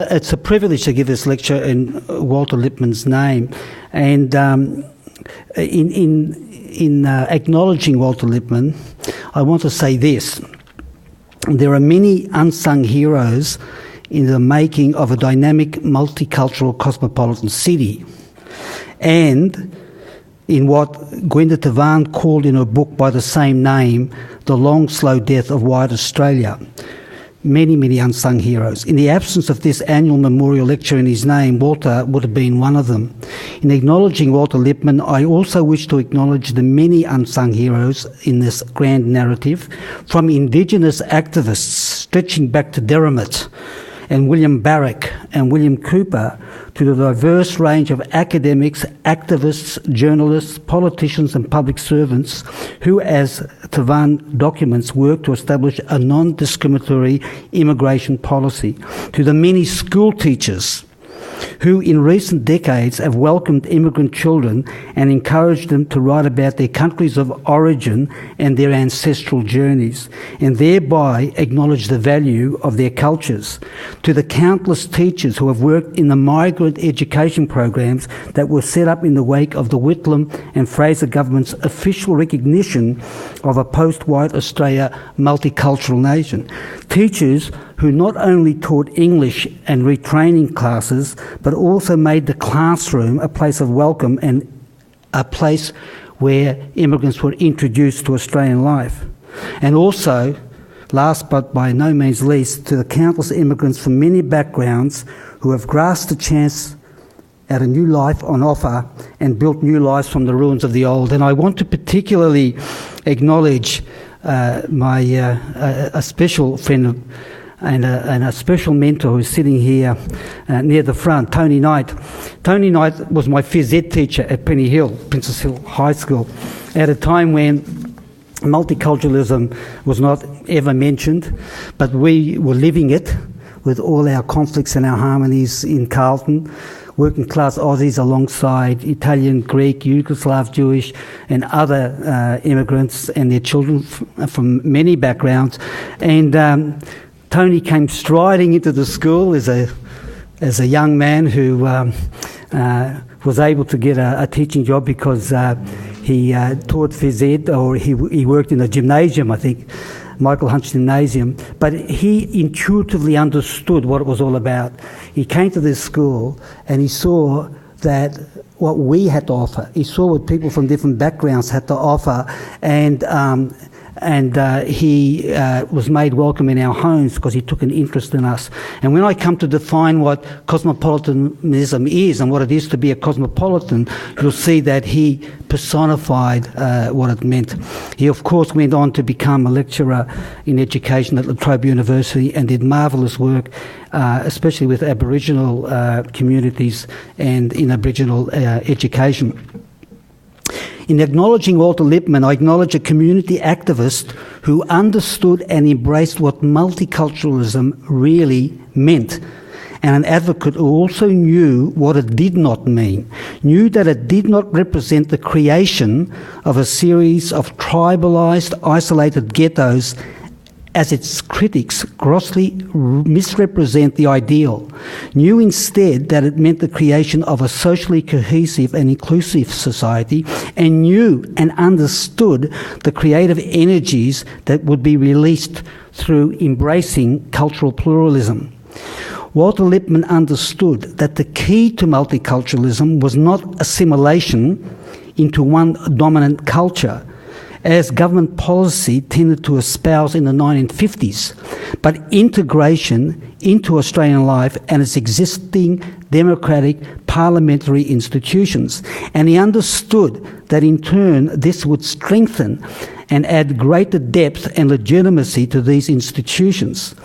It's a privilege to give this lecture in Walter Lippmann's name, and in acknowledging Walter Lippmann, I want to say this. There are many unsung heroes in the making of a dynamic, multicultural, cosmopolitan city, and in what Gwenda Tavan called in her book by the same name, The Long, Slow Death of White Australia. Many, many unsung heroes. In the absence of this annual memorial lecture in his name, Walter would have been one of them. In acknowledging Walter Lippmann, I also wish to acknowledge the many unsung heroes in this grand narrative, from Indigenous activists stretching back to Derrimut and William Barrack and William Cooper, to the diverse range of academics, activists, journalists, politicians and public servants who, as Tavan documents, work to establish a non-discriminatory immigration policy, to the many school teachers who in recent decades have welcomed immigrant children and encouraged them to write about their countries of origin and their ancestral journeys, and thereby acknowledge the value of their cultures, to the countless teachers who have worked in the migrant education programs that were set up in the wake of the Whitlam and Fraser government's official recognition of a post-white Australia multicultural nation. Teachers who not only taught English and retraining classes, but also made the classroom a place of welcome and a place where immigrants were introduced to Australian life. And also, last but by no means least, to the countless immigrants from many backgrounds who have grasped the chance at a new life on offer and built new lives from the ruins of the old. And I want to particularly acknowledge a special friend and a special mentor who's sitting here near the front, Tony Knight. Tony Knight was my phys ed teacher at Penny Hill, Princess Hill High School, at a time when multiculturalism was not ever mentioned, but we were living it with all our conflicts and our harmonies in Carlton, working class Aussies alongside Italian, Greek, Yugoslav, Jewish and other immigrants and their children from many backgrounds. And Tony came striding into the school as a young man who was able to get a teaching job because he taught phys ed, or he worked in a gymnasium, I think, Michael Hunch Gymnasium, but he intuitively understood what it was all about. He came to this school and he saw that what we had to offer, he saw what people from different backgrounds had to offer, and he was made welcome in our homes because he took an interest in us. And when I come to define what cosmopolitanism is and what it is to be a cosmopolitan, you'll see that he personified what it meant. He, of course, went on to become a lecturer in education at La Trobe University and did marvellous work, especially with Aboriginal communities and in Aboriginal education. In acknowledging Walter Lippmann, I acknowledge a community activist who understood and embraced what multiculturalism really meant, and an advocate who also knew what it did not mean, knew that it did not represent the creation of a series of tribalised, isolated ghettos as its critics grossly misrepresent the ideal, knew instead that it meant the creation of a socially cohesive and inclusive society, and knew and understood the creative energies that would be released through embracing cultural pluralism. Walter Lippmann understood that the key to multiculturalism was not assimilation into one dominant culture, as government policy tended to espouse in the 1950s, but integration into Australian life and its existing democratic parliamentary institutions. And he understood that in turn this would strengthen and add greater depth and legitimacy to these institutions.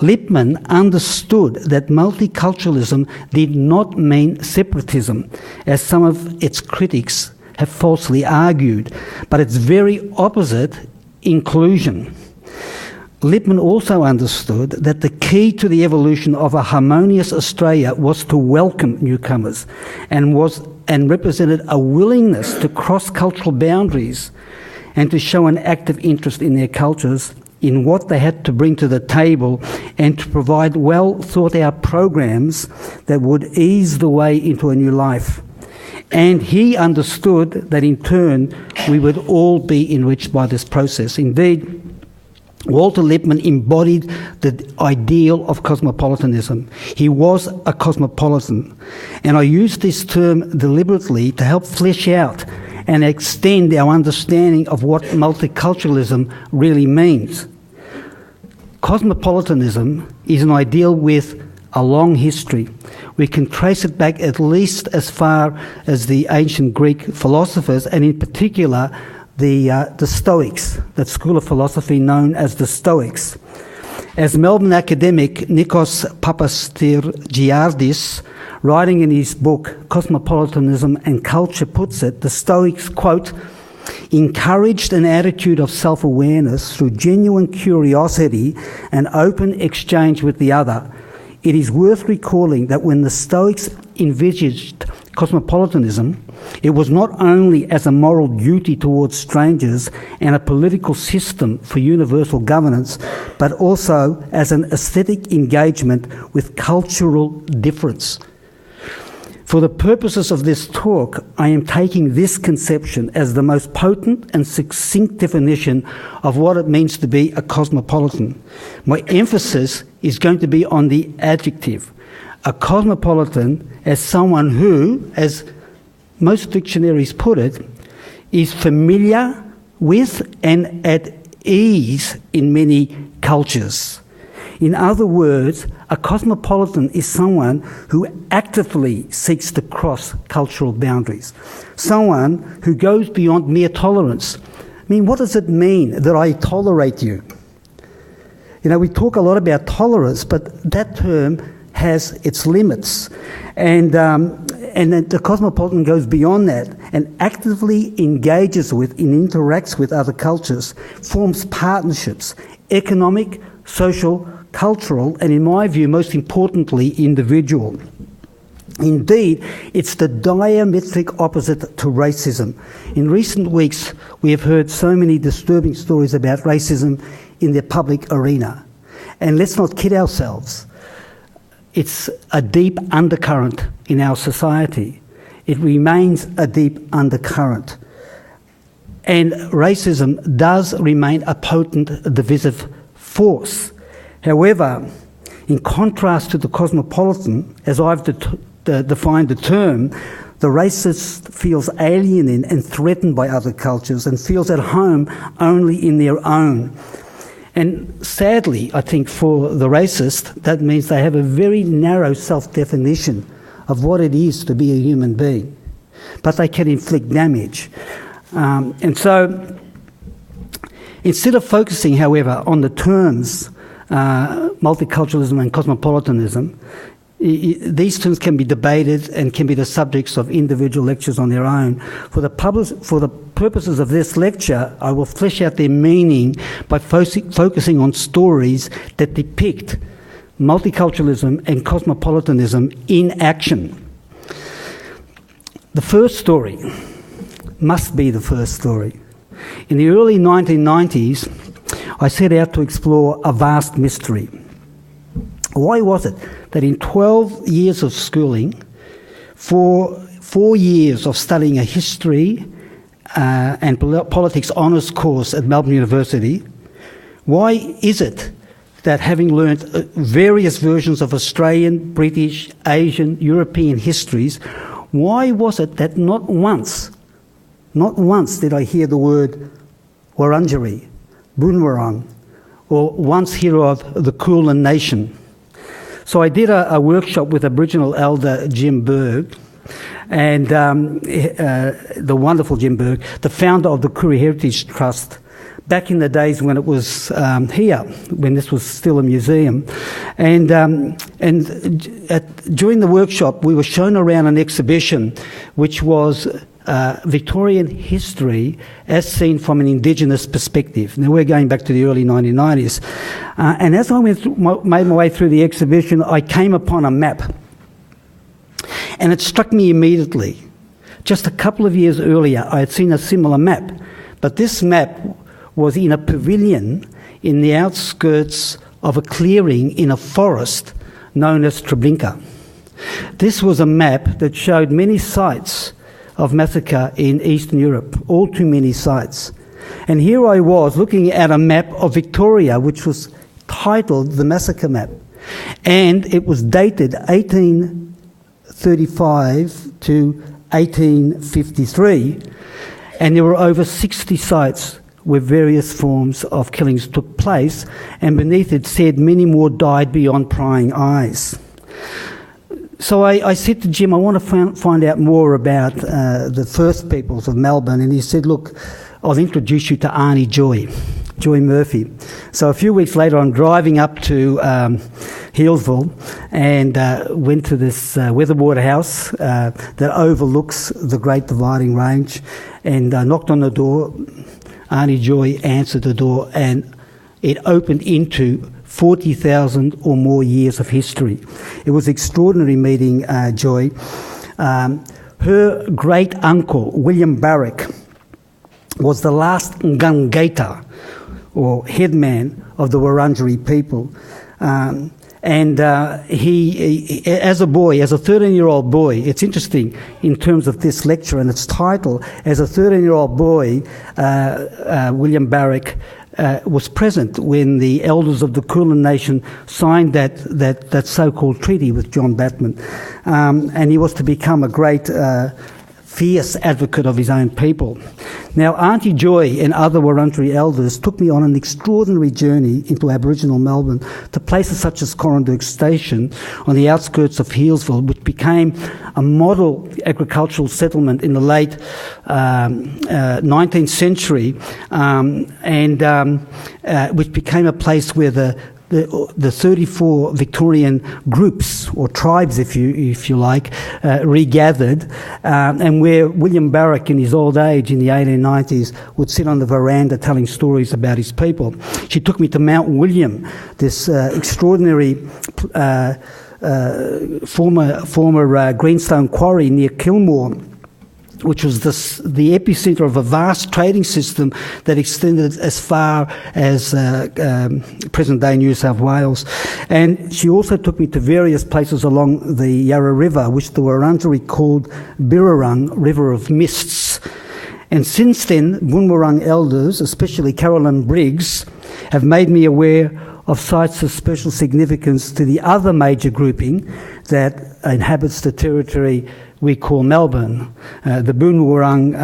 Lippmann understood that multiculturalism did not mean separatism, as some of its critics have falsely argued, but its very opposite, inclusion. Lippmann also understood that the key to the evolution of a harmonious Australia was to welcome newcomers and represented a willingness to cross cultural boundaries and to show an active interest in their cultures in what they had to bring to the table and to provide well thought out programs that would ease the way into a new life. And he understood that in turn we would all be enriched by this process. Indeed, Walter Lippmann embodied the ideal of cosmopolitanism. He was a cosmopolitan. And I use this term deliberately to help flesh out and extend our understanding of what multiculturalism really means. Cosmopolitanism is an ideal with a long history. We can trace it back at least as far as the ancient Greek philosophers, and in particular the Stoics, that school of philosophy known as the Stoics. As Melbourne academic Nikos Papastirgiardis, writing in his book Cosmopolitanism and Culture, puts it, the Stoics, quote, encouraged an attitude of self-awareness through genuine curiosity and open exchange with the other. It is worth recalling that when the Stoics envisaged cosmopolitanism, it was not only as a moral duty towards strangers and a political system for universal governance, but also as an aesthetic engagement with cultural difference. For the purposes of this talk, I am taking this conception as the most potent and succinct definition of what it means to be a cosmopolitan. My emphasis is going to be on the adjective. A cosmopolitan as someone who, as most dictionaries put it, is familiar with and at ease in many cultures. In other words, a cosmopolitan is someone who actively seeks to cross cultural boundaries, someone who goes beyond mere tolerance. I mean, what does it mean that I tolerate you? You know, we talk a lot about tolerance, but that term has its limits. And the cosmopolitan goes beyond that and actively engages with and interacts with other cultures, forms partnerships, economic, social, cultural, and in my view, most importantly, individual. Indeed, it's the diametric opposite to racism. In recent weeks, we have heard so many disturbing stories about racism in the public arena. And let's not kid ourselves. It's a deep undercurrent in our society. It remains a deep undercurrent. And racism does remain a potent divisive force. However, in contrast to the cosmopolitan, as I've defined the term, the racist feels alienated and threatened by other cultures and feels at home only in their own. And sadly, I think for the racist, that means they have a very narrow self-definition of what it is to be a human being. But they can inflict damage. And so, instead of focusing, however, on the terms multiculturalism and cosmopolitanism, these terms can be debated and can be the subjects of individual lectures on their own. For the purposes of this lecture, I will flesh out their meaning by focusing on stories that depict multiculturalism and cosmopolitanism in action. The first story must be the first story. In the early 1990s, I set out to explore a vast mystery. Why was it that in 12 years of schooling, for 4 years of studying a history and politics honours course at Melbourne University, why is it that having learnt various versions of Australian, British, Asian, European histories, why was it that not once did I hear the word Wurundjeri, Boonwurrung, or once hear of the Kulin Nation? So I did a workshop with Aboriginal elder Jim Berg, and the wonderful Jim Berg, the founder of the Koori Heritage Trust, back in the days when it was here, when this was still a museum. And during the workshop, we were shown around an exhibition which was Victorian history as seen from an Indigenous perspective. Now, we're going back to the early 1990s. And as I made my way through the exhibition, I came upon a map. And it struck me immediately. Just a couple of years earlier, I had seen a similar map. But this map was in a pavilion in the outskirts of a clearing in a forest known as Treblinka. This was a map that showed many sites of massacre in Eastern Europe, all too many sites. And here I was looking at a map of Victoria, which was titled the Massacre Map. And it was dated 1835 to 1853. And there were over 60 sites where various forms of killings took place, and beneath it said many more died beyond prying eyes. So I said to Jim, I want to find out more about the First Peoples of Melbourne, and he said, look, I'll introduce you to Arnie Joy Murphy. So a few weeks later, I'm driving up to Healesville and went to this weatherboard house that overlooks the Great Dividing Range, and knocked on the door. Arnie Joy answered the door, and it opened into 40,000 or more years of history. It was extraordinary meeting Joy. Her great uncle, William Barrick, was the last Ngangata, or headman of the Wurundjeri people. He, as a boy, as a 13-year-old boy, it's interesting in terms of this lecture and its title, as a 13-year-old boy, William Barrick was present when the elders of the Kulin Nation signed that so-called treaty with John Batman. And he was to become a great fierce advocate of his own people. Now, Auntie Joy and other Wurundjeri elders took me on an extraordinary journey into Aboriginal Melbourne to places such as Corranderk Station on the outskirts of Healesville, which became a model agricultural settlement in the late 19th century, which became a place where the 34 Victorian groups or tribes, if you like, regathered, and where William Barrick, in his old age in the 1890s, would sit on the veranda telling stories about his people. She took me to Mount William, this extraordinary former greenstone quarry near Kilmore, which was the epicenter of a vast trading system that extended as far as present-day New South Wales. And she also took me to various places along the Yarra River, which the Wurundjeri called Birrarung, River of Mists. And since then, Boonwurrung elders, especially Carolyn Briggs, have made me aware of sites of special significance to the other major grouping that inhabits the territory we call Melbourne. The Boonwurrung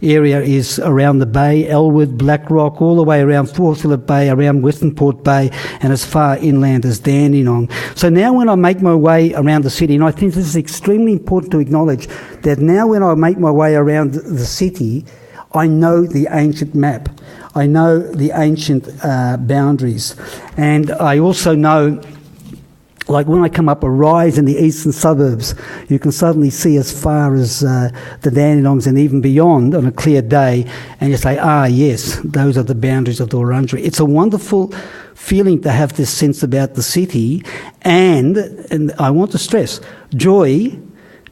area is around the Bay, Elwood, Blackrock, all the way around Port Phillip Bay, around Western Port Bay, and as far inland as Dandenong. So now when I make my way around the city, and I think this is extremely important to acknowledge, that now when I make my way around the city, I know the ancient map. I know the ancient boundaries. And I also know, like when I come up a rise in the eastern suburbs, you can suddenly see as far as the Dandenongs and even beyond on a clear day, and you say, yes, those are the boundaries of the Wurundjeri. It's a wonderful feeling to have this sense about the city, and I want to stress, Joy,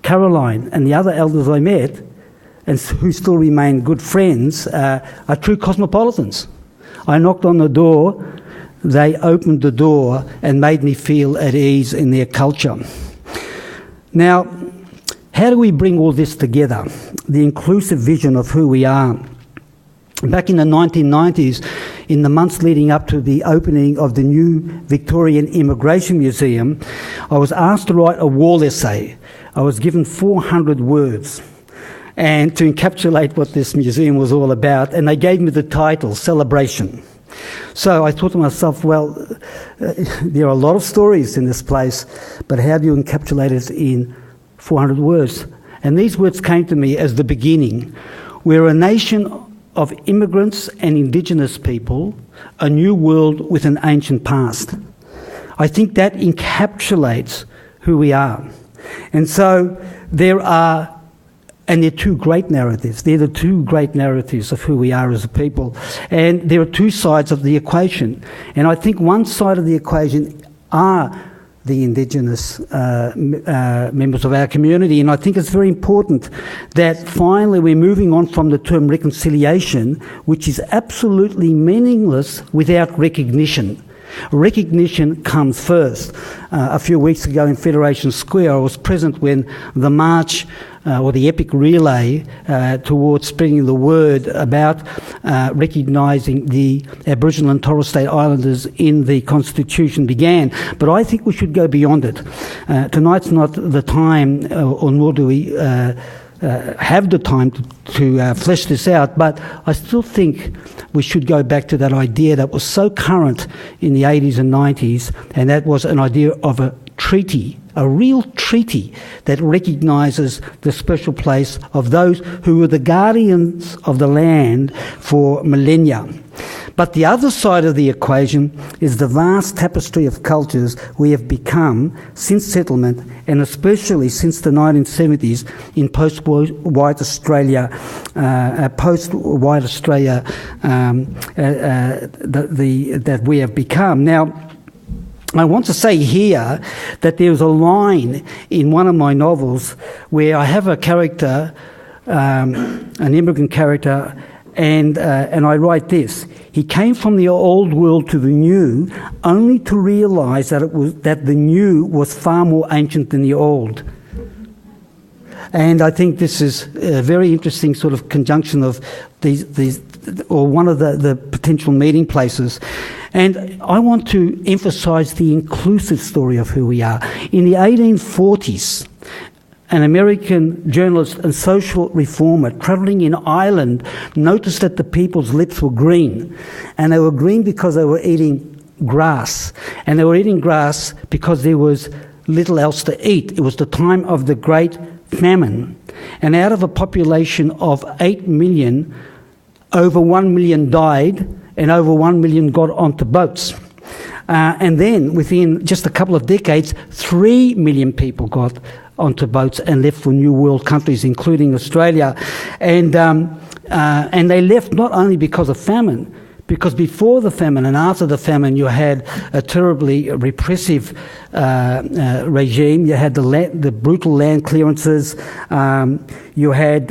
Caroline, and the other elders I met, and who still remain good friends, are true cosmopolitans. I knocked on the door, they opened the door and made me feel at ease in their culture. Now, how do we bring all this together? The inclusive vision of who we are. Back in the 1990s, in the months leading up to the opening of the new Victorian Immigration Museum, I was asked to write a wall essay. I was given 400 words and to encapsulate what this museum was all about, and they gave me the title, Celebration. So I thought to myself, well, there are a lot of stories in this place, but how do you encapsulate it in 400 words? And these words came to me as the beginning. We're a nation of immigrants and Indigenous people, a new world with an ancient past. I think that encapsulates who we are. And so there are two great narratives. They're the two great narratives of who we are as a people. And there are two sides of the equation. And I think one side of the equation are the Indigenous members of our community. And I think it's very important that finally we're moving on from the term reconciliation, which is absolutely meaningless without recognition. Recognition comes first. A few weeks ago in Federation Square, I was present when the march or the epic relay towards spreading the word about recognising the Aboriginal and Torres Strait Islanders in the Constitution began. But I think we should go beyond it. Tonight's not the time, or nor do we have the time to flesh this out, but I still think we should go back to that idea that was so current in the 80s and 90s, and that was an idea of a treaty, a real treaty that recognises the special place of those who were the guardians of the land for millennia. But the other side of the equation is the vast tapestry of cultures we have become since settlement, and especially since the 1970s in post-white Australia, that we have become. Now, I want to say here that there's a line in one of my novels where I have a character, an immigrant character, and I write this: he came from the old world to the new, only to realise that the new was far more ancient than the old. And I think this is a very interesting sort of conjunction of these or one of the potential meeting places. And I want to emphasise the inclusive story of who we are. In the 1840s, an American journalist and social reformer travelling in Ireland noticed that the people's lips were green. And they were green because they were eating grass. And they were eating grass because there was little else to eat. It was the time of the Great Famine. And out of a population of 8 million, over 1 million died, and over 1 million got onto boats. And then within just a couple of decades, 3 million people got onto boats and left for New World countries, including Australia. And they left not only because of famine, because before the famine and after the famine you had a terribly repressive regime. You had the brutal land clearances. You had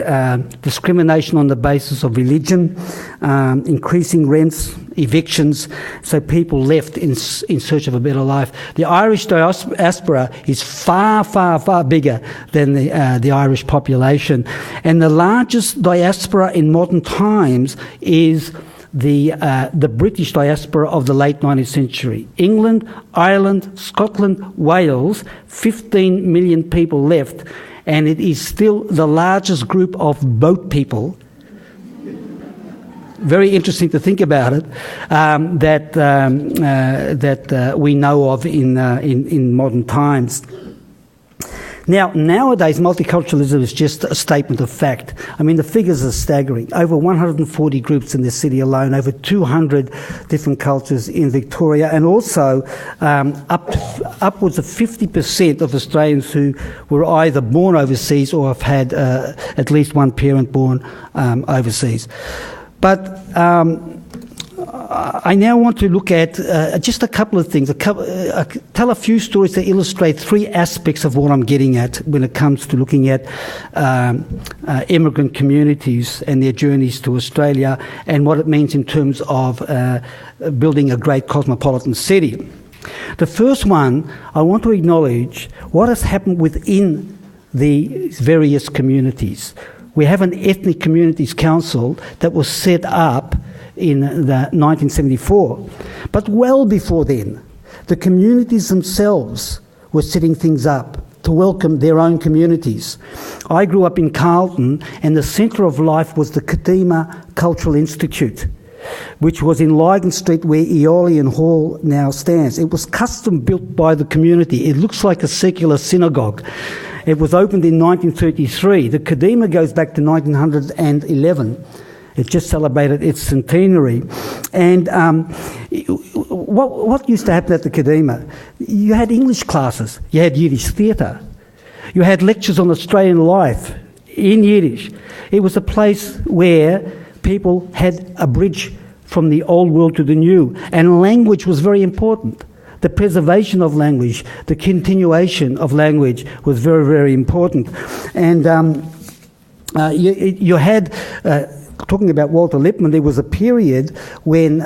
discrimination on the basis of religion, increasing rents, evictions, so people left in search of a better life. The Irish diaspora is far, far, far bigger than the Irish population. And the largest diaspora in modern times is the British diaspora of the late 19th century. England, Ireland, Scotland, Wales, 15 million people left, and it is still the largest group of boat people. Very interesting to think about it, that we know of in modern times. Now, nowadays, multiculturalism is just a statement of fact. I mean, the figures are staggering. Over 140 groups in the city alone, over 200 different cultures in Victoria, and also upwards of 50% of Australians who were either born overseas or have had at least one parent born overseas. But I now want to look at just a couple of things, tell a few stories to illustrate three aspects of what I'm getting at when it comes to looking at immigrant communities and their journeys to Australia and what it means in terms of building a great cosmopolitan city. The first one, I want to acknowledge what has happened within the various communities. We have an Ethnic Communities Council that was set up in 1974. But well before then, the communities themselves were setting things up to welcome their own communities. I grew up in Carlton, and the centre of life was the Kadima Cultural Institute, which was in Lygon Street where Aeolian Hall now stands. It was custom built by the community. It looks like a secular synagogue. It was opened in 1933. The Kadima goes back to 1911. It just celebrated its centenary. And what used to happen at the Kadima? You had English classes. You had Yiddish theatre. You had lectures on Australian life in Yiddish. It was a place where people had a bridge from the old world to the new. And language was very important. The preservation of language, the continuation of language was very, very important. And you had, talking about Walter Lippmann, there was a period when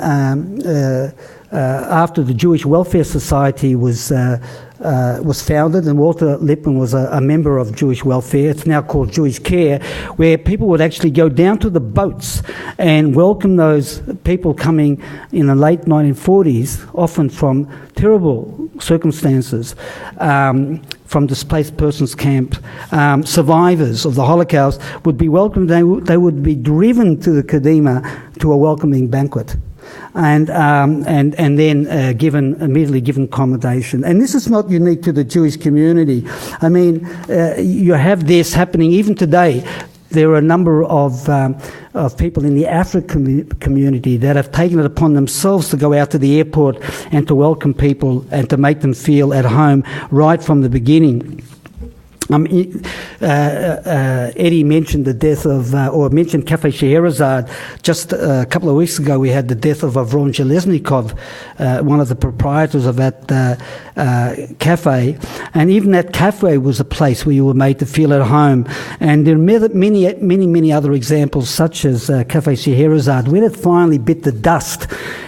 after the Jewish Welfare Society was founded, and Walter Lippmann was a member of Jewish Welfare. It's now called Jewish Care, where people would actually go down to the boats and welcome those people coming in the late 1940s, often from terrible circumstances, from displaced persons camps. Survivors of the Holocaust would be welcomed. They would be driven to the Kadima to a welcoming banquet. And then immediately given accommodation. And this is not unique to the Jewish community. I mean, you have this happening even today. There are a number of people in the African community that have taken it upon themselves to go out to the airport and to welcome people and to make them feel at home right from the beginning. Eddie mentioned the death of, or mentioned Cafe Scheherazade. Just a couple of weeks ago, we had the death of Avrom Zheleznikov, one of the proprietors of that cafe. And even that cafe was a place where you were made to feel at home. And there are many other examples, such as Cafe Scheherazade. When it finally bit the dust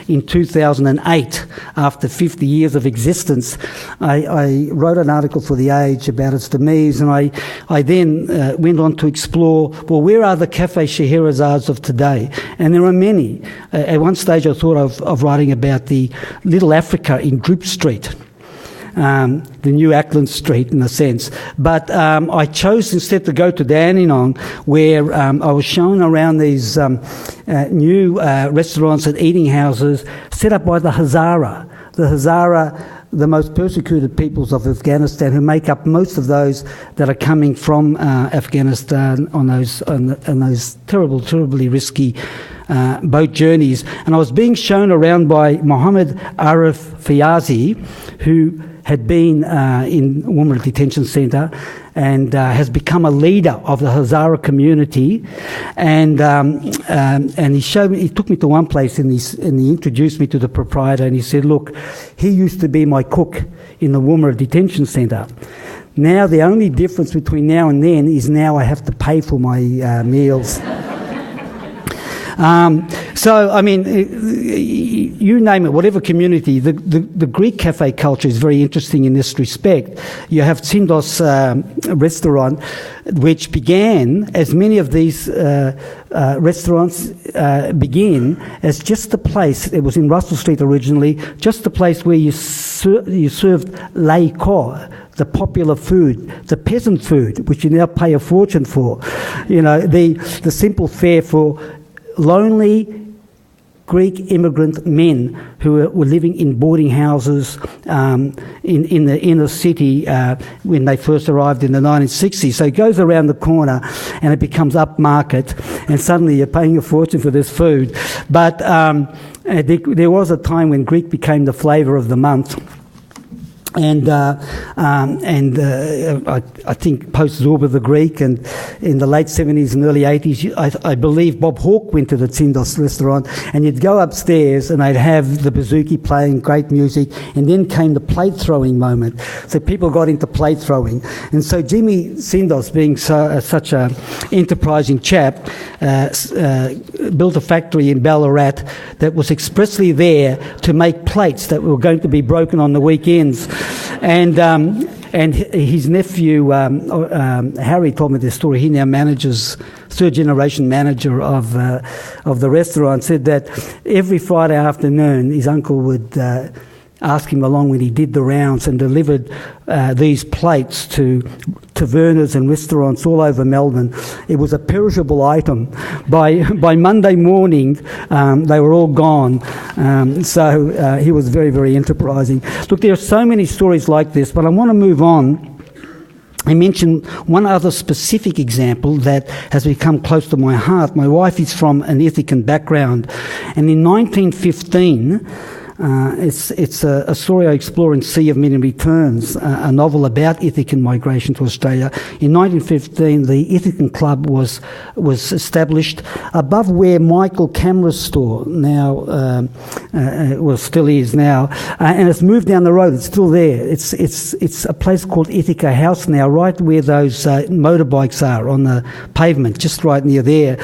in 2008, after 50 years of existence, I wrote an article for The Age about its demise. And I then went on to explore, well, where are the Cafe Scheherazades of today? And there are many. At one stage I thought of writing about the Little Africa in Droop Street, the new Ackland Street in a sense. But I chose instead to go to Dandenong, where I was shown around these new restaurants and eating houses set up by the Hazara. The Hazara, the most persecuted peoples of Afghanistan, who make up most of those that are coming from Afghanistan on those terribly risky boat journeys. And I was being shown around by Mohammed Arif Fiazi, who had been in Woomera Detention Centre and has become a leader of the Hazara community. And he showed me, he took me to one place and he introduced me to the proprietor, and he said, look, he used to be my cook in the Woomera Detention Centre. Now the only difference between now and then is now I have to pay for my meals. So, I mean, you name it, whatever community, the Greek cafe culture is very interesting in this respect. You have Tsindos restaurant, which began, as many of these restaurants begin, as just a place, it was in Russell Street originally, just a place where you served leiko, the popular food, the peasant food, which you now pay a fortune for. You know, the simple fare for lonely Greek immigrant men who were living in boarding houses in the inner city when they first arrived in the 1960s. So it goes around the corner and it becomes upmarket, and suddenly you're paying a fortune for this food. But there was a time when Greek became the flavour of the month. And I think post-Zorba the Greek, and in the late 70s and early 80s, I believe Bob Hawke went to the Tsindos restaurant, and you'd go upstairs and they'd have the bouzouki playing, great music, and then came the plate throwing moment. So people got into plate throwing. And so Jimmy Tsindos, being such an enterprising chap, built a factory in Ballarat that was expressly there to make plates that were going to be broken on the weekends. And his nephew Harry told me this story. He now manages, third generation manager of the restaurant. Said that every Friday afternoon his uncle would ask him along when he did the rounds and delivered these plates to taverners and restaurants all over Melbourne. It was a perishable item. By Monday morning, they were all gone. So he was very, very enterprising. Look, there are so many stories like this, but I want to move on. I mentioned one other specific example that has become close to my heart. My wife is from an Ithacan background, and in 1915, It's a story I explore in Sea of Many Returns, a novel about Ithacan migration to Australia. In 1915, the Ithacan Club was established above where Michael Camera's store now, still is now, and it's moved down the road. It's still there. It's a place called Ithaca House now, right where those motorbikes are on the pavement, just right near there.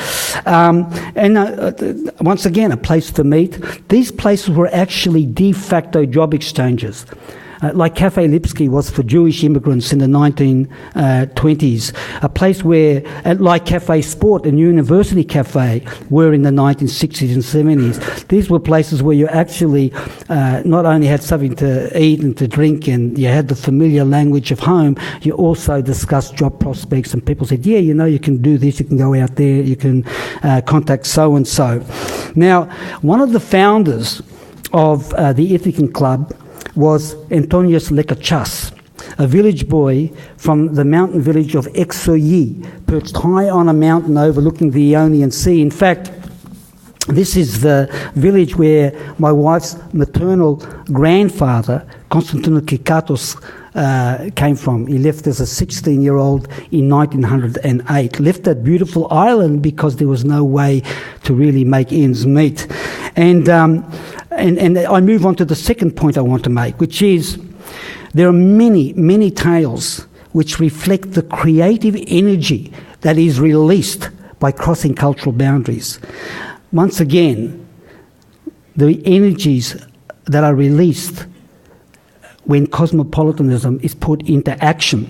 Once again, a place to meet. These places were actually de facto job exchanges. Like Cafe Lipsky was for Jewish immigrants in the 1920s, a place where, like Cafe Sport and University Cafe were in the 1960s and 70s, these were places where you actually not only had something to eat and to drink and you had the familiar language of home, you also discussed job prospects, and people said, yeah, you can do this, you can go out there, you can contact so-and-so. Now, one of the founders of the Ithacan Club was Antonius Lekachas, a village boy from the mountain village of Exoyi, perched high on a mountain overlooking the Ionian Sea. In fact, this is the village where my wife's maternal grandfather, Konstantinos Kikatos, came from. He left as a 16-year-old in 1908. Left that beautiful island because there was no way to really make ends meet. And I move on to the second point I want to make, which is there are many, many tales which reflect the creative energy that is released by crossing cultural boundaries. Once again, the energies that are released when cosmopolitanism is put into action.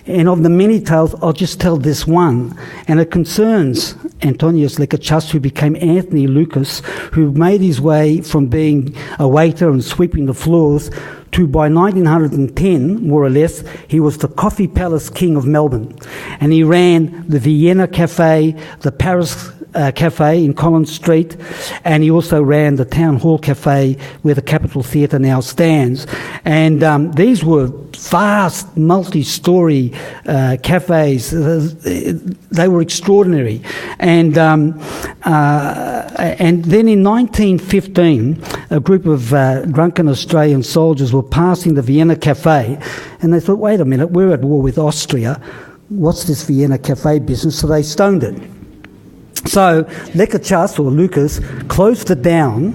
And of the many tales, I'll just tell this one, and it concerns Antonius Lekachas, who became Anthony Lucas, who made his way from being a waiter and sweeping the floors to, by 1910, more or less, he was the Coffee Palace King of Melbourne. And he ran the Vienna Cafe, the Paris Cafe in Collins Street, and he also ran the Town Hall Cafe where the Capitol Theatre now stands. And these were vast, multi-storey cafes. They were extraordinary. And then in 1915, a group of drunken Australian soldiers were passing the Vienna Cafe, and they thought, wait a minute, we're at war with Austria. What's this Vienna Cafe business? So they stoned it. So Lekachas, or Lucas, closed it down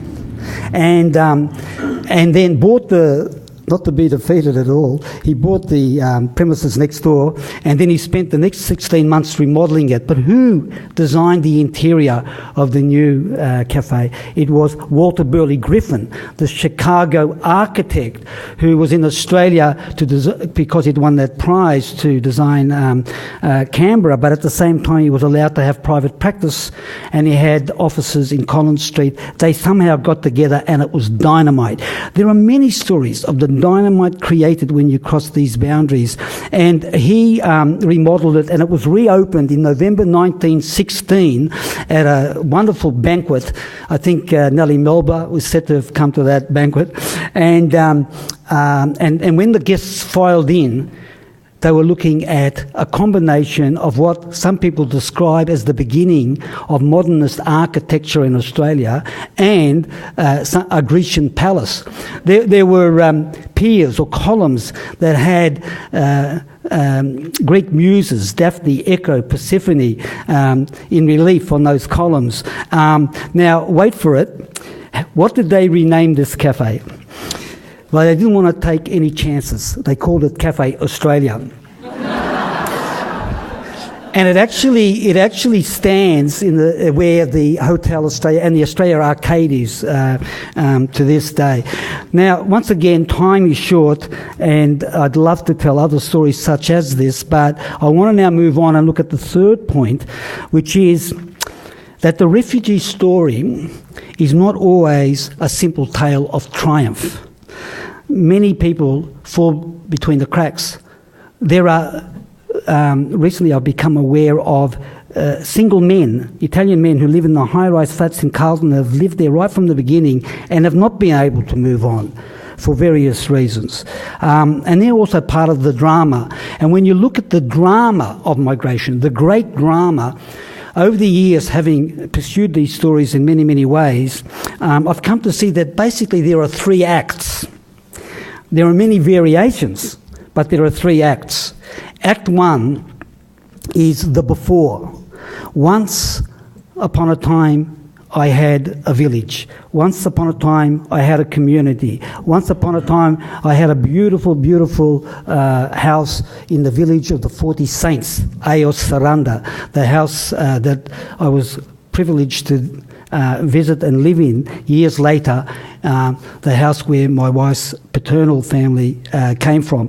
and then bought the, not to be defeated at all, he bought the premises next door, and then he spent the next 16 months remodelling it. But who designed the interior of the new cafe? It was Walter Burley Griffin, the Chicago architect who was in Australia because he'd won that prize to design Canberra, but at the same time he was allowed to have private practice, and he had offices in Collins Street. They somehow got together and it was dynamite. There are many stories of the dynamite created when you cross these boundaries, and he remodelled it, and it was reopened in November 1916 at a wonderful banquet. I think Nellie Melba was said to have come to that banquet, and when the guests filed in, they were looking at a combination of what some people describe as the beginning of modernist architecture in Australia and a Grecian palace. There were piers or columns that had Greek muses, Daphne, Echo, Persephone, in relief on those columns. Now, wait for it. What did they rename this cafe? Well, they didn't want to take any chances. They called it Cafe Australia. And it actually stands in where the Hotel Australia and the Australia Arcade is to this day. Now, once again, time is short, and I'd love to tell other stories such as this, but I want to now move on and look at the third point, which is that the refugee story is not always a simple tale of triumph. Many people fall between the cracks. There are, recently I've become aware of single men, Italian men who live in the high-rise flats in Carlton, have lived there right from the beginning and have not been able to move on for various reasons. And they're also part of the drama. And when you look at the drama of migration, the great drama, over the years, having pursued these stories in many, many ways, I've come to see that basically there are three acts. There are many variations, but there are three acts. Act one is the before. Once upon a time, I had a village. Once upon a time, I had a community. Once upon a time, I had a beautiful, beautiful house in the village of the 40 Saints, Eos Saranda, the house that I was privileged to visit and live in years later, the house where my wife's paternal family came from.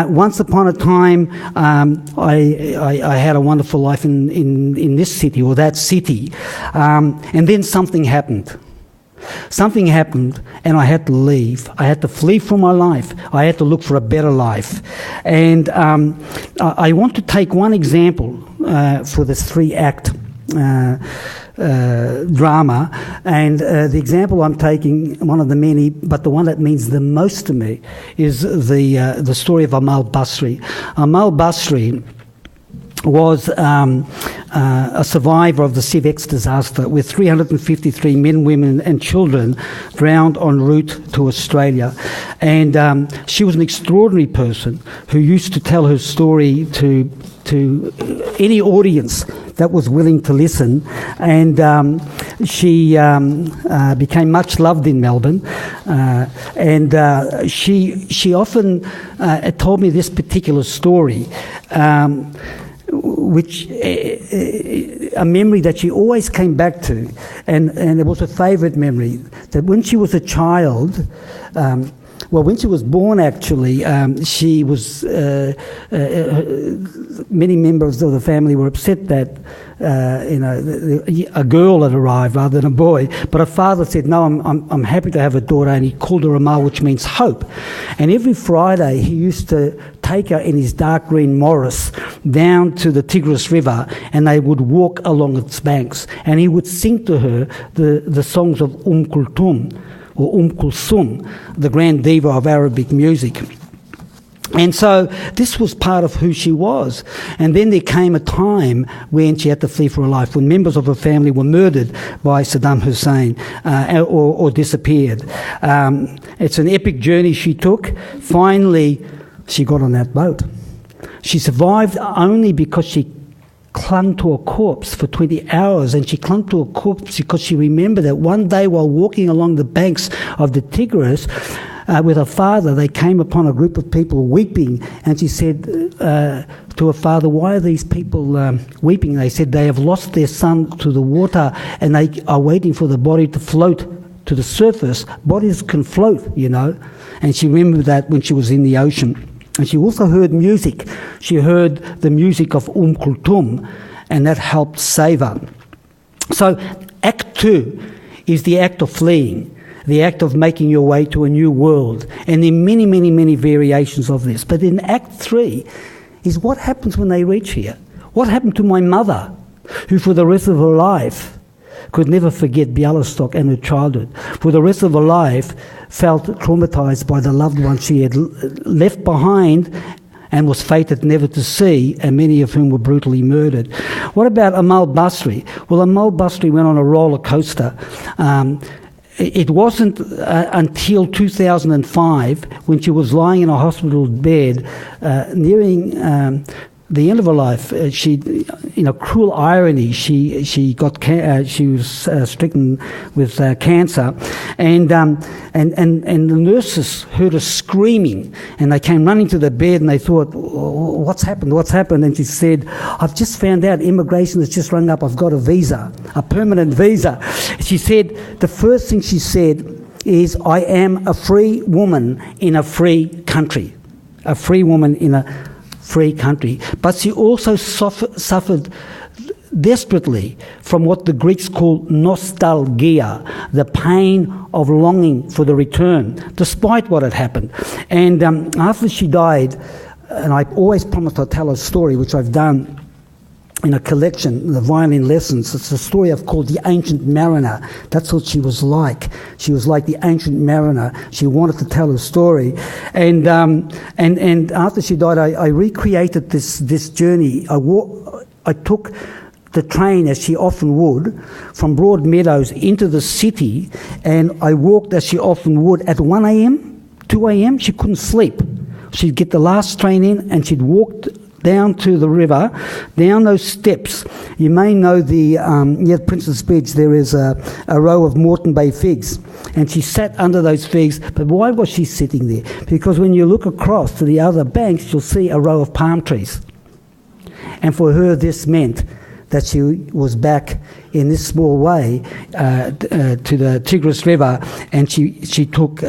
Once upon a time, I had a wonderful life in this city or that city, and then something happened. Something happened and I had to leave. I had to flee from my life. I had to look for a better life. And I want to take one example for this three-act drama, and the example I'm taking, one of the many, but the one that means the most to me, is the story of Amal Basri. Amal Basri was a survivor of the Civex disaster, with 353 men, women and children drowned en route to Australia. And she was an extraordinary person who used to tell her story to any audience that was willing to listen, and she became much loved in Melbourne, and she often told me this particular story, which a memory that she always came back to, and it was a favourite memory, that when she was a child, well, when she was born, actually, she was. Many members of the family were upset that a girl had arrived rather than a boy. But her father said, "No, I'm happy to have a daughter," and he called her Amal, which means hope. And every Friday, he used to take her in his dark green Morris down to the Tigris River, and they would walk along its banks, and he would sing to her the songs of Kulthum, or Kulthum, the grand diva of Arabic music. And so this was part of who she was. And then there came a time when she had to flee for her life, when members of her family were murdered by Saddam Hussein or disappeared. It's an epic journey she took. Finally, she got on that boat. She survived only because she clung to a corpse for 20 hours, and she clung to a corpse because she remembered that one day while walking along the banks of the Tigris with her father, they came upon a group of people weeping, and she said to her father, "Why are these people weeping?" They said they have lost their son to the water and they are waiting for the body to float to the surface. Bodies can float, you know. And she remembered that when she was in the ocean. And she also heard music. She heard the music of Kulthum, and that helped save her. So Act 2 is the act of fleeing, the act of making your way to a new world. And there are many, many, many variations of this. But in Act 3 is what happens when they reach here. What happened to my mother, who for the rest of her life could never forget Bialystok and her childhood. For the rest of her life, felt traumatised by the loved ones she had left behind and was fated never to see, and many of whom were brutally murdered. What about Amal Basri? Well, Amal Basri went on a roller coaster. It wasn't until 2005, when she was lying in a hospital bed, nearing the end of her life, she, in a cruel irony, she was stricken with cancer, and the nurses heard her screaming, and they came running to the bed, and they thought, "What's happened? What's happened?" And she said, "I've just found out immigration has just rung up. I've got a visa, a permanent visa." She said the first thing she said is, "I am a free woman in a free country, a free woman in a free country." But she also suffered desperately from what the Greeks call nostalgia, the pain of longing for the return, despite what had happened. And after she died, and I always promised I'd tell a story, which I've done in a collection, the violin lessons. It's a story I've called The Ancient Mariner. That's what she was like. She was like the ancient mariner. She wanted to tell her story. And after she died, I recreated this journey. I took the train, as she often would, from Broadmeadows into the city, and I walked, as she often would, at 1 a.m, 2 a.m. She couldn't sleep. She'd get the last train in, and she'd walk down to the river, down those steps. You may know near Princess Bridge there is a row of Moreton Bay figs, and she sat under those figs. But why was she sitting there? Because when you look across to the other banks, you'll see a row of palm trees. And for her, this meant that she was back in this small way to the Tigris River, and she took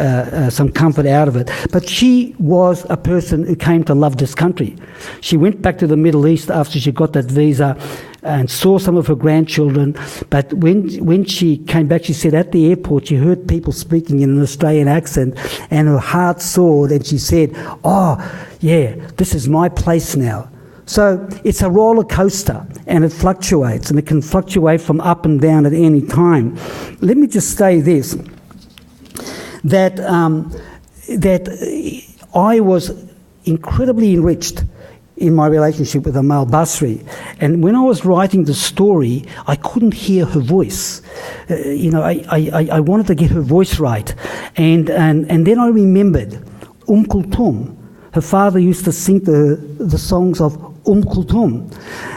some comfort out of it. But she was a person who came to love this country. She went back to the Middle East after she got that visa and saw some of her grandchildren. But when she came back, she said at the airport she heard people speaking in an Australian accent, and her heart soared, and she said, "Oh, yeah, this is my place now." So it's a roller coaster, and it fluctuates, and it can fluctuate from up and down at any time. Let me just say this, that I was incredibly enriched in my relationship with Amal Basri, and when I was writing the story, I couldn't hear her voice. I wanted to get her voice right, and then I remembered Kulthum. Her father used to sing to her the songs of Kulthum.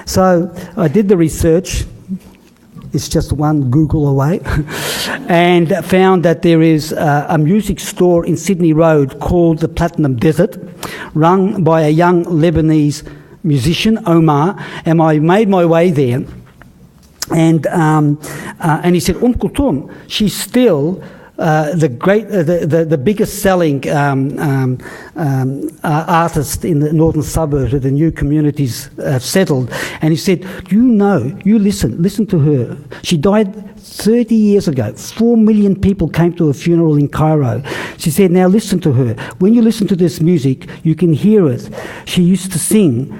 So I did the research. It's just one Google away. And found that there is a music store in Sydney Road called the Platinum Desert, run by a young Lebanese musician, Omar. And I made my way there. And he said, Kulthum, she's still the biggest selling artist in the northern suburbs where the new communities have settled. And he said, you listen to her. She died 30 years ago. 4 million people came to her funeral in Cairo. She said, now listen to her. When you listen to this music, you can hear it. She used to sing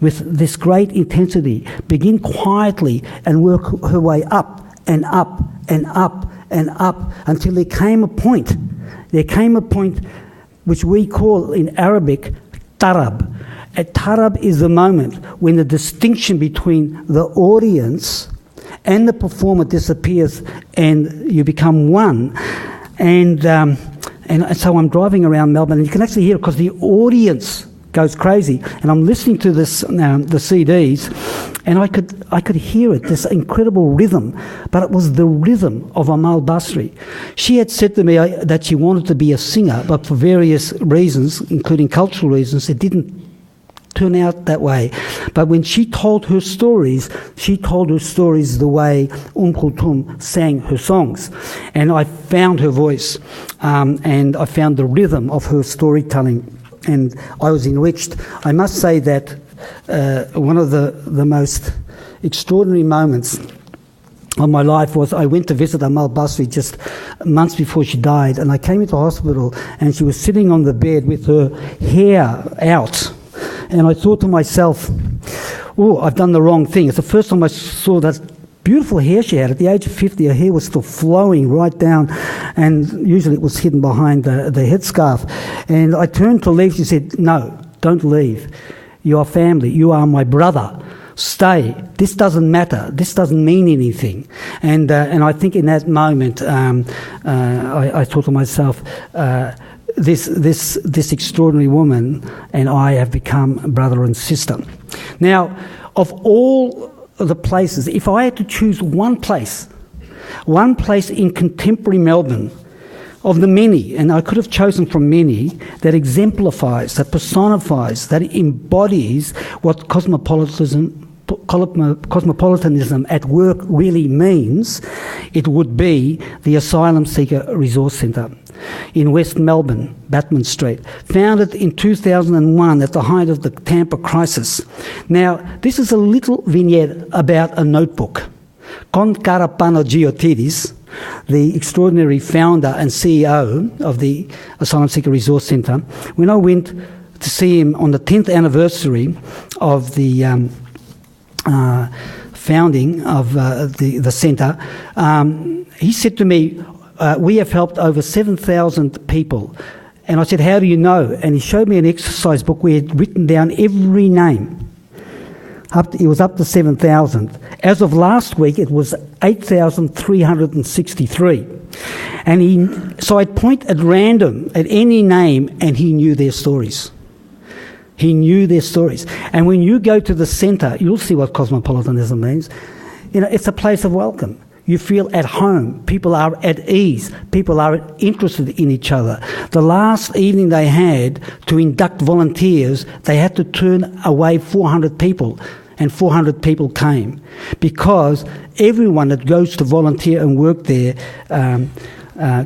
with this great intensity, begin quietly and work her way up and up and up and up until there came a point which we call in Arabic tarab. A tarab is the moment when the distinction between the audience and the performer disappears and you become one. And so I'm driving around Melbourne, and you can actually hear it because the audience goes crazy. And I'm listening to this, the CDs, and I could hear it, this incredible rhythm. But it was the rhythm of Amal Basri. She had said to me that she wanted to be a singer, but for various reasons, including cultural reasons, it didn't turn out that way. But when she told her stories the way Kulthum sang her songs. And I found her voice, and I found the rhythm of her storytelling. And I was enriched. I must say that one of the most extraordinary moments of my life was I went to visit Amal Basri just months before she died, and I came into hospital and she was sitting on the bed with her hair out. And I thought to myself, oh, I've done the wrong thing. It's the first time I saw that beautiful hair she had. At the age of 50, her hair was still flowing right down, and usually it was hidden behind the headscarf. And I turned to leave. She said, no, don't leave. You are family. You are my brother. Stay. This doesn't matter. This doesn't mean anything. And I think in that moment, I thought to myself, this extraordinary woman and I have become brother and sister. Now, of all the places, if I had to choose one place in contemporary Melbourne, of the many, and I could have chosen from many, that exemplifies, that personifies, that embodies what cosmopolitanism at work really means, it would be the Asylum Seeker Resource Centre in West Melbourne, Batman Street, founded in 2001 at the height of the Tampa crisis. Now, this is a little vignette about a notebook. Kon Karapano Geotidis, the extraordinary founder and CEO of the Asylum Seeker Resource Centre, when I went to see him on the 10th anniversary of the founding of the centre, he said to me, we have helped over 7,000 people. And I said, how do you know? And he showed me an exercise book where he had written down every name It was up to 7,000. As of last week, it was 8,363. So I'd point at random at any name, and he knew their stories. He knew their stories. And when you go to the centre, you'll see what cosmopolitanism means. It's a place of welcome. You feel at home. People are at ease. People are interested in each other. The last evening they had to induct volunteers, they had to turn away 400 people, and 400 people came, because everyone that goes to volunteer and work there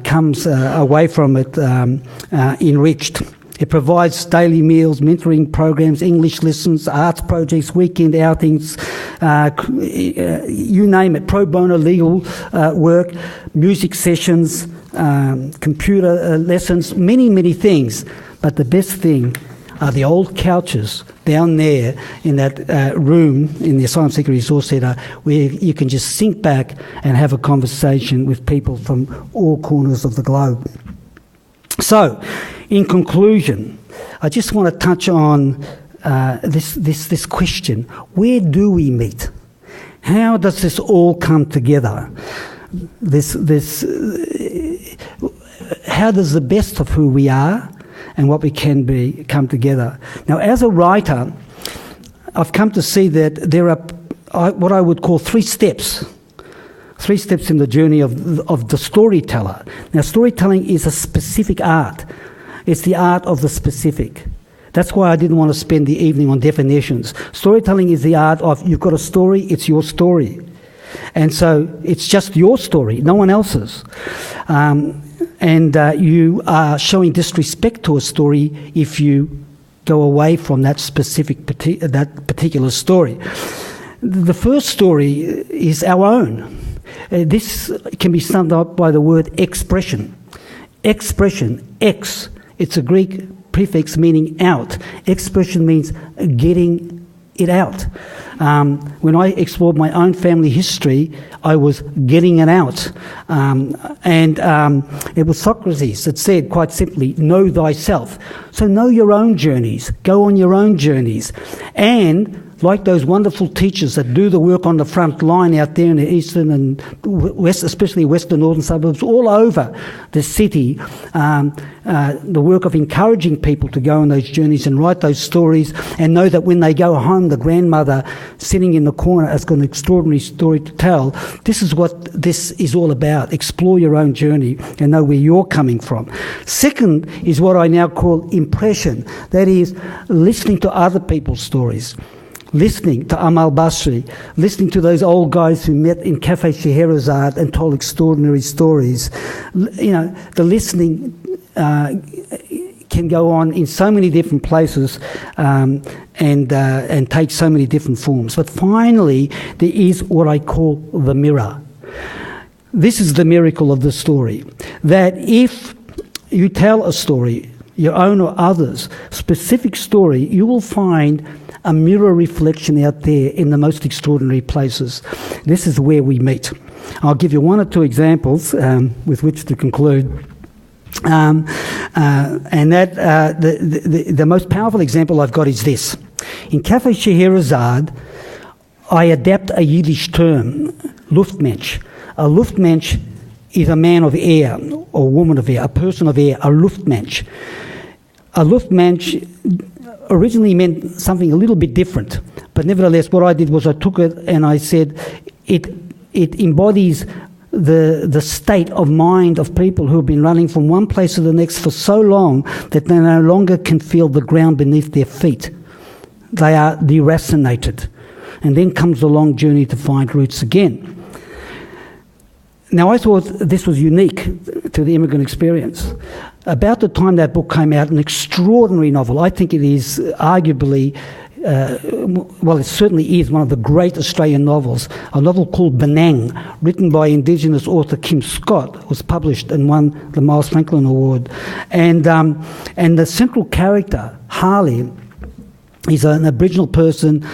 comes away from it enriched. It provides daily meals, mentoring programs, English lessons, arts projects, weekend outings, you name it, pro bono legal work, music sessions, computer lessons, many, many things. But the best thing are the old couches down there in that room in the Asylum Seeker Resource Centre, where you can just sink back and have a conversation with people from all corners of the globe. So, in conclusion, I just want to touch on this question: where do we meet? How does this all come together? How does the best of who we are and what we can be come together? Now, as a writer, I've come to see that there are what I would call three steps in the journey of the storyteller. Now, storytelling is a specific art. It's the art of the specific. That's why I didn't want to spend the evening on definitions. Storytelling is the art of, you've got a story, it's your story. And so it's just your story, no one else's. And you are showing disrespect to a story if you go away from that that particular story. The first story is our own. This can be summed up by the word expression. Expression, ex, it's a Greek prefix meaning out. Expression means getting it out. When I explored my own family history, I was getting it out. It was Socrates that said, quite simply, know thyself. So know your own journeys. Go on your own journeys. And like those wonderful teachers that do the work on the front line out there in the eastern and west, especially western northern suburbs, all over the city, the work of encouraging people to go on those journeys and write those stories, and know that when they go home, the grandmother sitting in the corner has got an extraordinary story to tell. This is what this is all about. Explore your own journey and know where you're coming from. Second is what I now call impression. That is listening to other people's stories. Listening to Amal Basri, listening to those old guys who met in Cafe Scheherazade and told extraordinary stories. The listening can go on in so many different places and take so many different forms. But finally, there is what I call the mirror. This is the miracle of the story, that if you tell a story, your own or others, specific story, you will find a mirror reflection out there in the most extraordinary places. This is where we meet. I'll give you one or two examples with which to conclude. The most powerful example I've got is this. In Cafe Scheherazade, I adapt a Yiddish term, Luftmensch. A Luftmensch is a man of air, or woman of air, a person of air, a Luftmensch. A Luftmensch originally meant something a little bit different, but nevertheless what I did was I took it and I said it embodies the state of mind of people who have been running from one place to the next for so long that they no longer can feel the ground beneath their feet. They are deracinated. And then comes the long journey to find roots again. Now, I thought this was unique to the immigrant experience. About the time that book came out, an extraordinary novel. I think it is arguably, it certainly is one of the great Australian novels. A novel called Benang, written by Indigenous author Kim Scott, was published and won the Miles Franklin Award. And the central character, Harley, he's an Aboriginal person,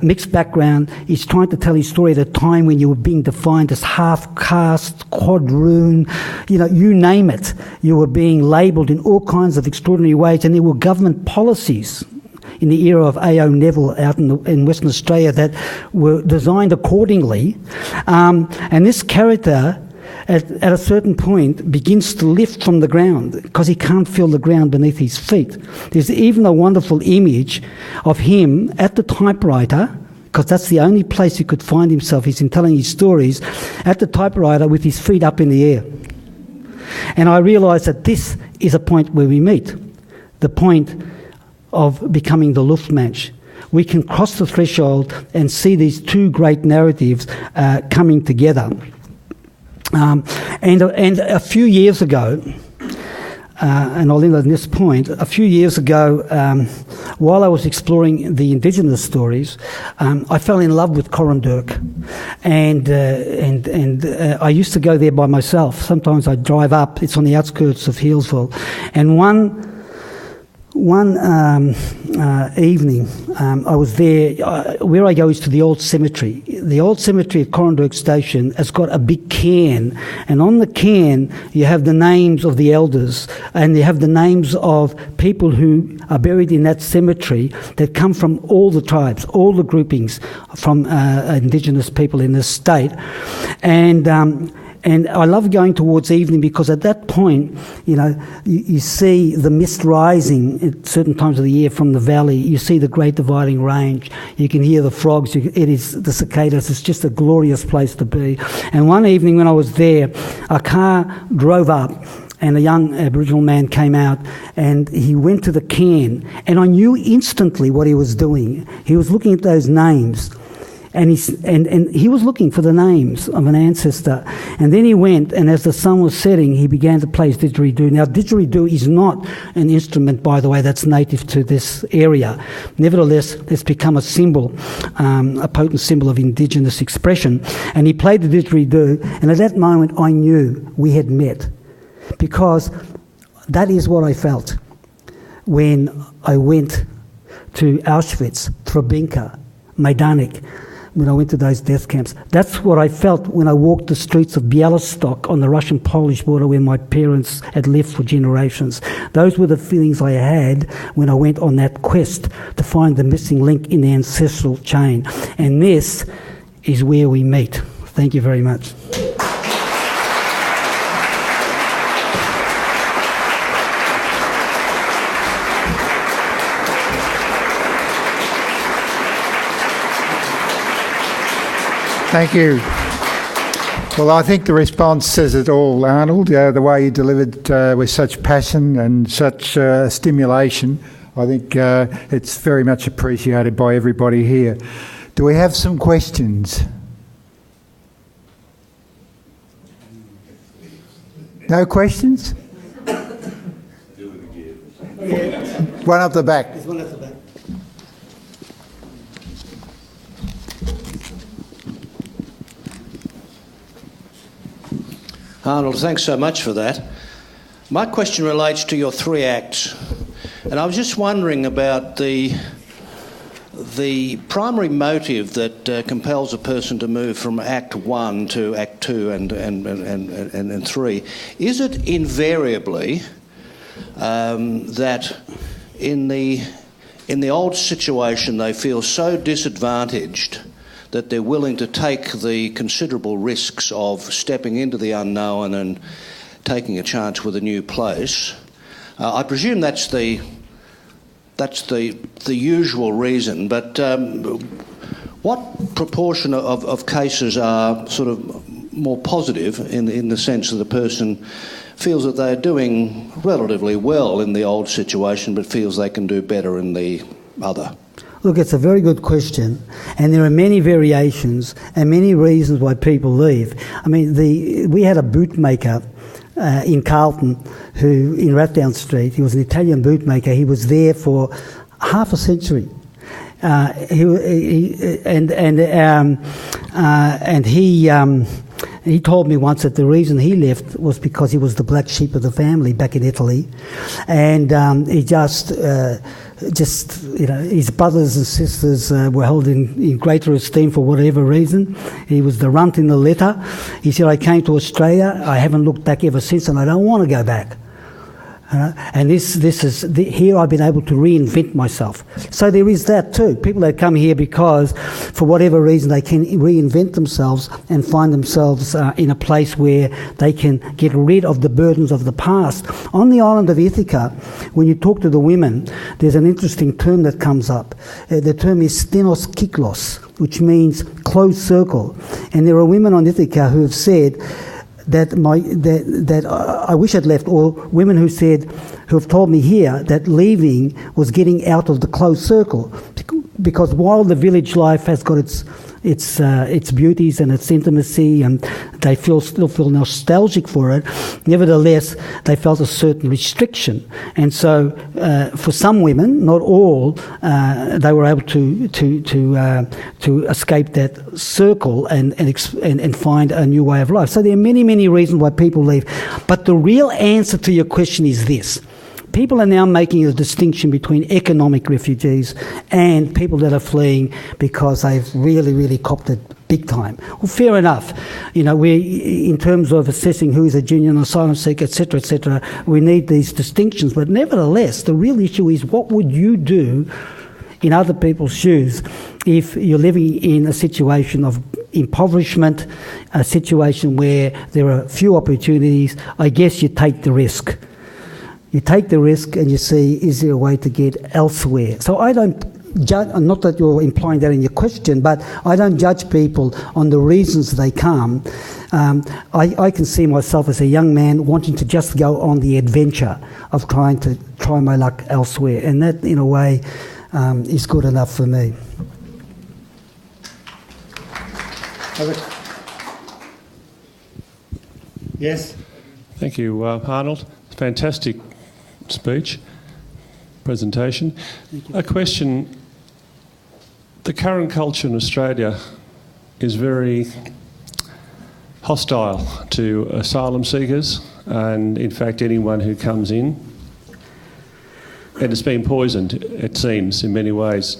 mixed background. He's trying to tell his story at a time when you were being defined as half-caste, quadroon, you name it. You were being labelled in all kinds of extraordinary ways, and there were government policies in the era of A.O. Neville out in Western Australia that were designed accordingly. And this character, at a certain point, begins to lift from the ground because he can't feel the ground beneath his feet. There's even a wonderful image of him at the typewriter, because that's the only place he could find himself. He's in telling his stories at the typewriter with his feet up in the air. And I realised that this is a point where we meet, the point of becoming the Luftmensch. We can cross the threshold and see these two great narratives coming together. And a few years ago, and I'll end on this point, a few years ago, while I was exploring the Indigenous stories, I fell in love with Corandurk, and I used to go there by myself. Sometimes I'd drive up. It's on the outskirts of Healesville, and one evening, I was there. Where I go is to the old cemetery. The old cemetery at Corandurk Station has got a big cairn, and on the cairn you have the names of the elders, and you have the names of people who are buried in that cemetery that come from all the tribes, all the groupings from Indigenous people in this state. And I love going towards evening because at that point, you see the mist rising at certain times of the year from the valley. You see the Great Dividing Range. You can hear the frogs. It is the cicadas. It's just a glorious place to be. And one evening when I was there, a car drove up and a young Aboriginal man came out and he went to the cairn. And I knew instantly what he was doing. He was looking at those names. And he was looking for the names of an ancestor. And then he went, and as the sun was setting, he began to play his didgeridoo. Now, didgeridoo is not an instrument, by the way, that's native to this area. Nevertheless, it's become a symbol, a potent symbol of Indigenous expression. And he played the didgeridoo, and at that moment I knew we had met. Because that is what I felt when I went to Auschwitz, Treblinka, Majdanek, when I went to those death camps. That's what I felt when I walked the streets of Bialystok on the Russian-Polish border where my parents had lived for generations. Those were the feelings I had when I went on that quest to find the missing link in the ancestral chain. And this is where we meet. Thank you very much. Thank you. Well, I think the response says it all, Arnold. The way you delivered with such passion and such stimulation, I think it's very much appreciated by everybody here. Do we have some questions? No questions? One up the back. There's one at the back. Arnold, thanks so much for that. My question relates to your 3 acts, and I was just wondering about the primary motive that compels a person to move from Act 1 to Act 2 and 3. Is it invariably that in the old situation they feel so disadvantaged that they're willing to take the considerable risks of stepping into the unknown and taking a chance with a new place? I presume that's the usual reason, but what proportion of cases are sort of more positive in the sense that the person feels that they're doing relatively well in the old situation but feels they can do better in the other? Look, it's a very good question, and there are many variations and many reasons why people leave. I mean, we had a bootmaker in Carlton who, in Rathdown Street, he was an Italian bootmaker. He was there for half a century. He told me once that the reason he left was because he was the black sheep of the family back in Italy, and he just his brothers and sisters were held in greater esteem for whatever reason. He was the runt in the litter. He said, I came to Australia, I haven't looked back ever since, and I don't want to go back. And here I've been able to reinvent myself. So there is that too. People that come here because, for whatever reason, they can reinvent themselves and find themselves in a place where they can get rid of the burdens of the past. On the island of Ithaca, when you talk to the women, there's an interesting term that comes up. The term is stenos kiklos, which means closed circle. And there are women on Ithaca who have said that I wish I'd left, or women who have told me here that leaving was getting out of the closed circle, because while the village life has got its beauties and its intimacy, and they still feel nostalgic for it, nevertheless they felt a certain restriction. And so for some women, not all, they were able to escape that circle and find a new way of life. So there are many reasons why people leave. But the real answer to your question is this. People are now making a distinction between economic refugees and people that are fleeing because they've really copped it big time. Well, fair enough. In terms of assessing who is a genuine asylum seeker, etc., we need these distinctions. But nevertheless, the real issue is, what would you do in other people's shoes if you're living in a situation of impoverishment, a situation where there are few opportunities? I guess you take the risk. You take the risk and you see, is there a way to get elsewhere? So I don't judge, not that you're implying that in your question, but I don't judge people on the reasons they come. I can see myself as a young man wanting to just go on the adventure of trying to try my luck elsewhere. And that, in a way, is good enough for me. Yes? Thank you, Arnold. Fantastic speech, presentation. A question. The current culture in Australia is very hostile to asylum seekers and, in fact, anyone who comes in. And it's been poisoned, it seems, in many ways.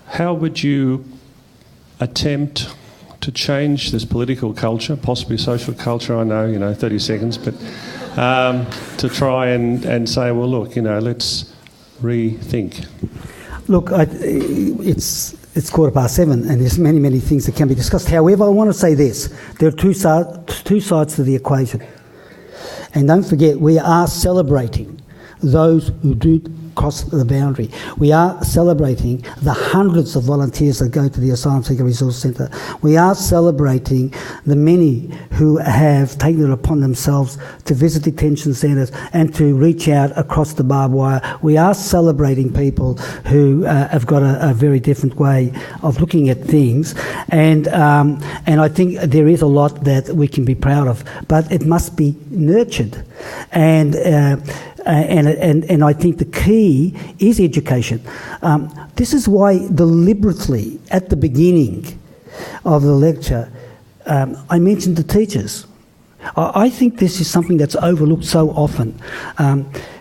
How would you attempt to change this political culture, possibly social culture? I know, 30 seconds, but to try and say, well, look, let's rethink. Look, it's 7:15, and there's many things that can be discussed. However, I want to say this: there are two sides to the equation, and don't forget, we are celebrating those who do cross the boundary. We are celebrating the hundreds of volunteers that go to the Asylum Seeker Resource Centre. We are celebrating the many who have taken it upon themselves to visit detention centres and to reach out across the barbed wire. We are celebrating people who have got a very different way of looking at things, and I think there is a lot that we can be proud of, but it must be nurtured. And I think the key is education. This is why deliberately at the beginning of the lecture I mentioned the teachers. I think this is something that's overlooked so often.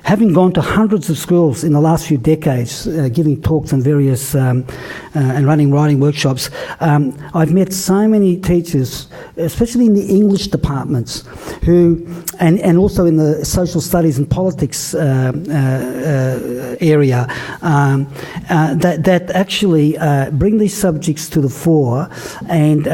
Having gone to hundreds of schools in the last few decades, giving talks and various and running writing workshops, I've met so many teachers, especially in the English departments, who, and also in the social studies and politics area, that actually bring these subjects to the fore and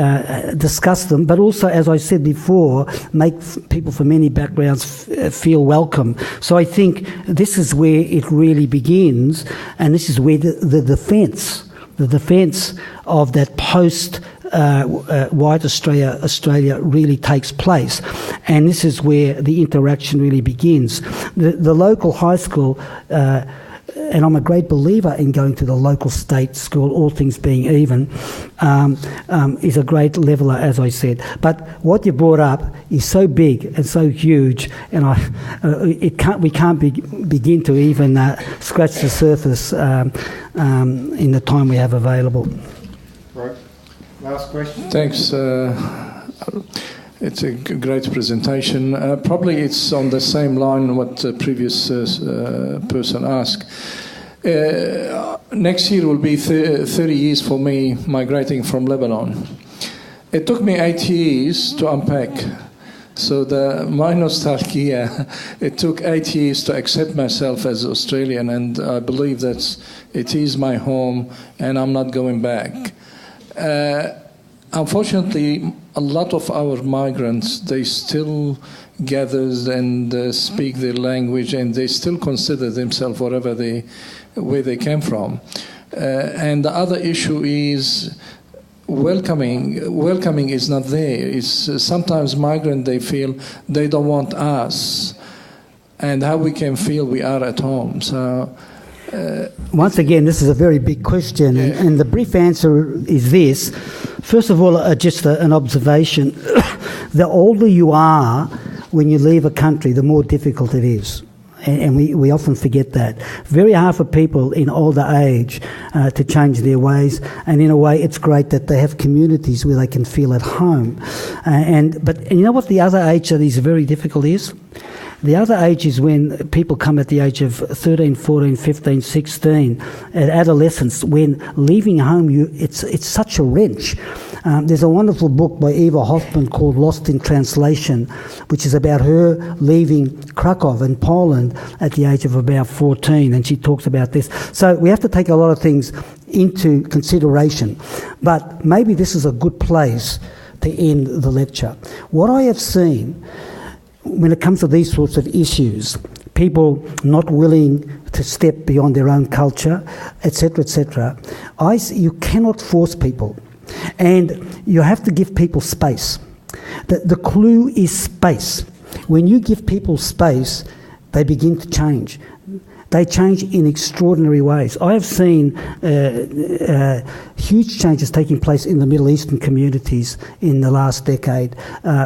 discuss them, but also, as I said before, make people from many backgrounds feel welcome. So I think this is where it really begins, and this is where the defence of that post-white Australia really takes place, and this is where the interaction really begins. The local high school, and I'm a great believer in going to the local state school, all things being even, is a great leveller, as I said. But what you brought up is so big and so huge, and we can't begin to even scratch the surface in the time we have available. Right. Last question. Thanks. It's a great presentation. Probably it's on the same line what the previous person asked. Next year will be 30 years for me migrating from Lebanon. It took me 8 years to unpack So my nostalgia, it took 8 years to accept myself as Australian, and I believe that it is my home and I'm not going back. Unfortunately, a lot of our migrants, they still gather and speak their language, and they still consider themselves where they came from. And the other issue is welcoming is not there. It's sometimes migrants, they feel they don't want us, and how we can feel we are at home. So once again, this is a very big question, yeah. and the brief answer is this. First of all, just an observation. The older you are when you leave a country, the more difficult it is. And we often forget that. Very hard for people in older age to change their ways, and in a way it's great that they have communities where they can feel at home. But you know what the other age that is very difficult is? The other age is when people come at the age of 13, 14, 15, 16, at adolescence, when leaving home, it's such a wrench. There's a wonderful book by Eva Hoffman called Lost in Translation, which is about her leaving Krakow in Poland at the age of about 14, and she talks about this. So we have to take a lot of things into consideration, but maybe this is a good place to end the lecture. What I have seen when it comes to these sorts of issues, people not willing to step beyond their own culture, etc., you cannot force people. And you have to give people space. The clue is space. When you give people space, they begin to change. They change in extraordinary ways. I have seen huge changes taking place in the Middle Eastern communities in the last decade,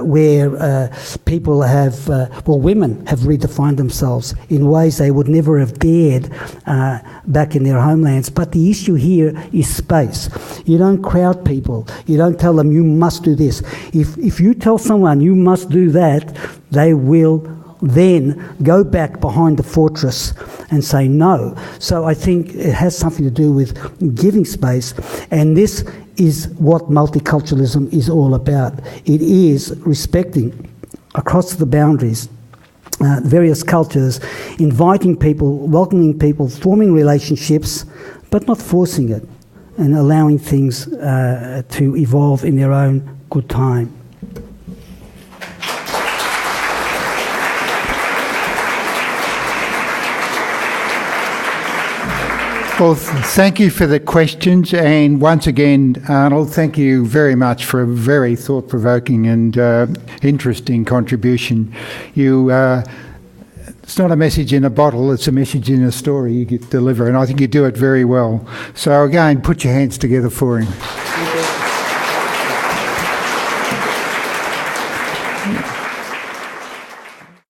where people have, women have redefined themselves in ways they would never have dared back in their homelands. But the issue here is space. You don't crowd people. You don't tell them you must do this. If you tell someone you must do that, they will then go back behind the fortress and say no. So I think it has something to do with giving space, and this is what multiculturalism is all about. It is respecting across the boundaries various cultures, inviting people, welcoming people, forming relationships, but not forcing it, and allowing things to evolve in their own good time. Well, thank you for the questions, and once again, Arnold, thank you very much for a very thought-provoking and interesting contribution. It's not a message in a bottle, it's a message in a story you get to deliver, and I think you do it very well. So again, put your hands together for him.